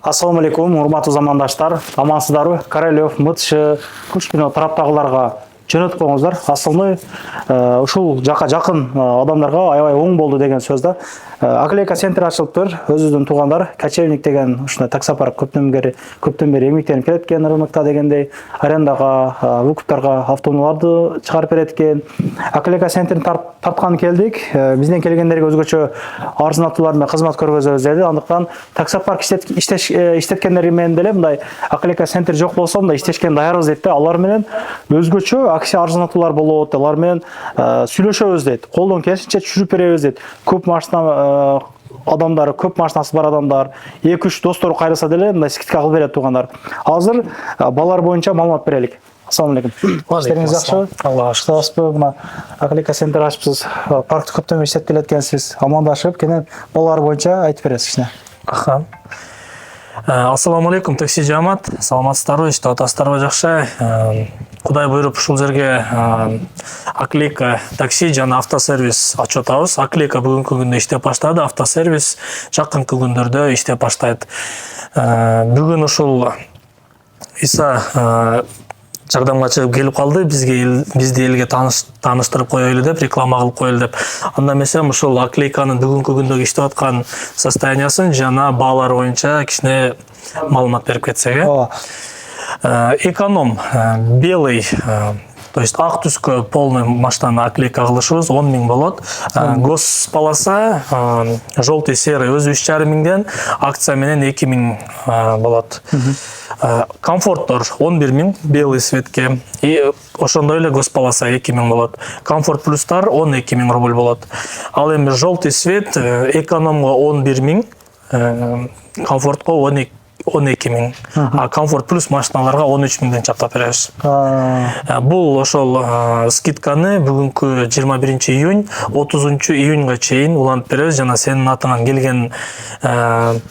Ассаламу алейкум, урматтуу замандаштар. Амансыздарбы? Королев, Мытшы, Кушкино тараптагыларга жөнөтүп коюңуздар. Основной ушул жака жакын адамдарга аябай оң болду деген сөз да. Аклейка центр ачылыптыр. Өзүбүздүн туугандар Качевник деген ушундай таксопарк көптөн бери эмгектенип келет экен рынокто дегендей, арендага, выкуптарга автоунааларды чыгарып берет экен. Аклейка центрин тарткан келдик. Бизден келгендерге өзгөчө арзанаттуулар менен кызмат көргөзөбүз деди. Андыктан таксопарк иштеткендер менен деле мындай Аклейка центр жок болсо мындай иштешкен даярбыз дейт да. Алар менен өзгөчө акция арзанаттуулар болот. Алар менен сүйлөшөбүз дейт. Колдон келишинче түшүрүп беребиз дейт. Көп машина адамдар, көп машинасы бар адамдар, 2-3 достору кайрылса деле мындай скидка кылып берет туугандар. Азыр балар боюнча маалымат берелик. Ассаламу алейкум. Işleriniz жакшыбы? Аллага шүкүр. Штабы мына Аклейка центр ачыпсыз. Паркты көптөн бери иштеп келет экенсиз. Амандашып, кенен балар боюнча айтып бересиз кичине. Аха. Ассаламу алейкум, такси жамаат. Саламатсыздарбы, иштеп атасыздарбы жакшы? Кудай буйруп ушул жерге Аклейка такси жана автосервис ачып атабыз. Аклейка бүгүнкү күндө иштеп баштады, автосервис жакынкы күндөрдө иштеп баштайт. Бүгүн ушул Иса жардамга чыгып келип калды, бизди элге тааныштырып коелу деп, реклама кылып коелу деп. Анда эмесем ушул Аклейканын бүгүнкү күндөгү иштеп аткан состояниясын жана баалар боюнча кичине маалымат берип кетсек. Эконом белый, то есть ак түскө полный машинаны Аклейка кылышыбыз 10 000 болот. Госполоса желтый серый өзү 3,5 миңден, акция менен 2 000 болот. Комфорттор 11 000 белый светке и ошондой эле госполоса 2 000 болот. Комфорт плюстар 12 000 рубль болот. Ал эми желтый свет экономго 11 000, комфортко 12 000, а комфорт плюс машиналарга 13 000ден чаптап беребиз. Бул ошол скидканы бүгүнкү 21 июнь, 30 июньга чейин улантып беребиз жана сенин атыңан келген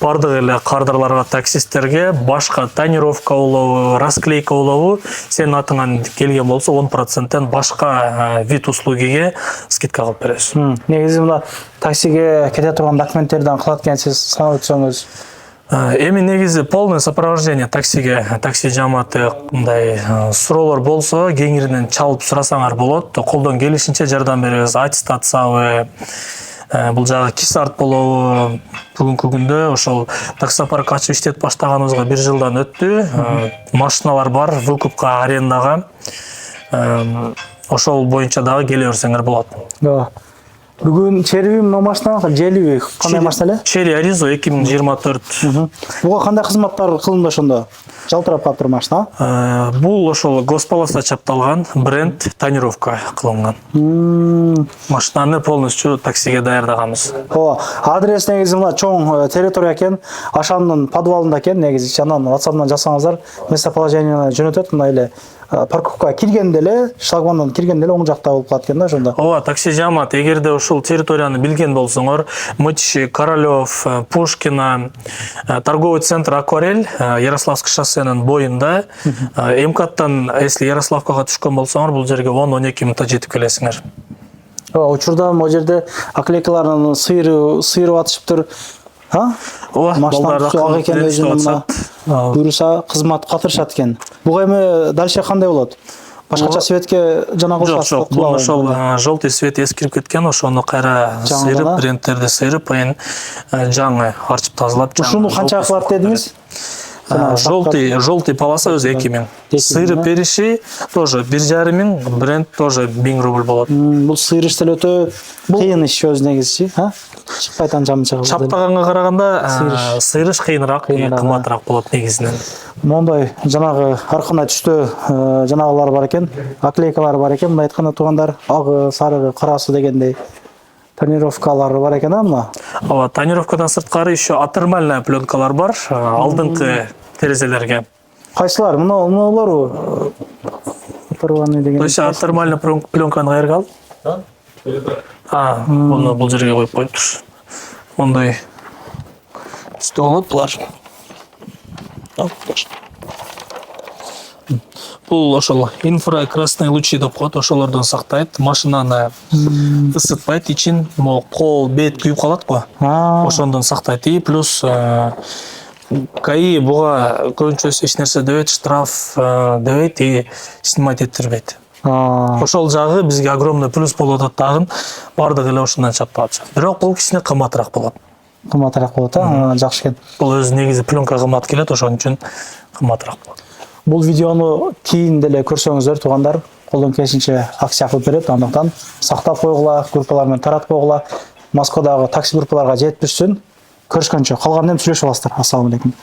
бардык эле кардарларга, таксисттерге башка тонировка улабы, расклейка улабы сенин атыңан келген болсо 10%тен башка вид услугиге скидка кылып беребиз. Негизи мына таксиге кете турган документтерден кылат экенсиз, санап өтсөңүз. Эми негизи полное сопровождение таксиге, такси жамааты мындай суроолор болсо кеңиринен чалып сурасаңар болот. Колдон келишинче жардам беребиз. Аттестациябы, бул жагы кисарт болобу. Бүгүнкү күндө ошол таксопарк ачып иштеп баштаганыбызга 1 жылдан өттү. Машиналар бар, выкупка, арендага. Ошол боюнча дагы келе берсеңер болот. Бүгүн черви машина, желиби кандай машина эле? Черри Аризо 2024. Буга кандай кызматтар кылынды ошондо? Жалтырап калыптыр машина. Бул ошол госполоса чапталган, бренд тонировка кылынган. Машинаны полностью таксиге даярдаганбыз. Адрес негизи мына чоң территория экен, Ашандын подвалында экен, негизи чанан WhatsApp-дан жасаңыздар, местоположениени жөнөтөт, мындай эле парковкага киргенде эле, шлагбандан киргенде эле оң жакта болуп калат экен да ошондо. Ооба, такси жамаат, эгерде ушул территорияны билген болсоңор, Мытчи, Королев, Пушкина, торговый центр Акварель, Ярославский шоссенин боюнда, МКАДтан, если Ярославкага түшкөн болсоңор, бул жерге 10-12 мүнөттө жетип келесиңер. Учурда могу жерде Аклейкалардын сыйырып атышыптыр. Балдар ак экен өзүнүн буйруса кызмат катышат экен. Буга эми дальше кандай болот? Башкача светке жана кылышат. Жок, бул ошол желтый свет эскирип кеткен, ошону кайра сыйрып, брендтерди сыйрып, жаңы арчып тазалап. Ушуну канчага кылат дедиңиз? Желтый полоса өзү 2 000. Сыйрып бериши тоже 1,5 000, бренд тоже 1000 рубль болот. Бул сыйрыш деле өтө кыйын иш өз негизи, чыкпайт анча-мынча кылып. Чаптаганга караганда сыйрыш кыйыныраак, кымбатыраак болот негизинен. Мондай жанагы ар кандай түстө жанагылар бар экен, аклейкалар бар экен, мындай айтканда туугандар, агы, сарыгы, карасы дегендей тонировкалары бар экен, мына. Ооба, тонировкадан сырткары еще атермальная пленкалар бар, алдыңкы терезелерге. Кайсылар? Мунуларбы? Атермальный деген. То есть атермальный пленканы кайерге ал? Муну бул жерге коюп коюптур. Мондай түсті болот булар. Бул ошол инфракрасный лучи деп коет, ошолордон сактайт, машинаны ысытпайт, ичин кол, бет күйүп калат го. Ошондон сактайт. И плюс КАИ буга көбүнчө эч нерсе дебейт, штраф дебейт и снимать эттербейт. Ошол жагы бизге огромный плюс болуп атат дагы, бардыгы эле ошондон чапкап атышат. Бирок бул кичине кымбатыраак болот. Кымбатыраак болот, жакшы экен. Бул өзү негизи пленка кымбат келет, ошон үчүн кымбатыраак болот. Бул видеону кийин деле көрсөңүздөр туугандар, колдон келишинче акция кылып берет, андыктан сактап койгула, группалар менен таратып койгула. Москвадагы такси группаларга жетишсин. Көрүшкөнчө, калган эми сүйлөшүп аласыздар. Ассаламу алейкум.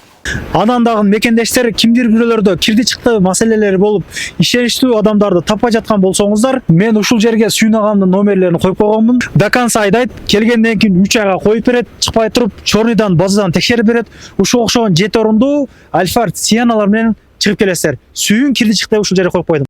Анан дагы мекендештер кимдир бирөөлөрдө кирди чыкты маселелери болуп, ишеничтүү адамдарды таппай жаткан болсоңуздар, мен ушул жерге Сүйүн агамдын номерлерин коюп койгонмун. До конца айдайт, келгенден кийин 3 айга коюп берет, чыкпай туруп, чорныйдан базадан текшерип берет. Ушул окшогон 7 орундуу Альфард Сиеналар менен чыгып келесиздер. Сүйүн кирди чыкты ушул жерге коюп койдум.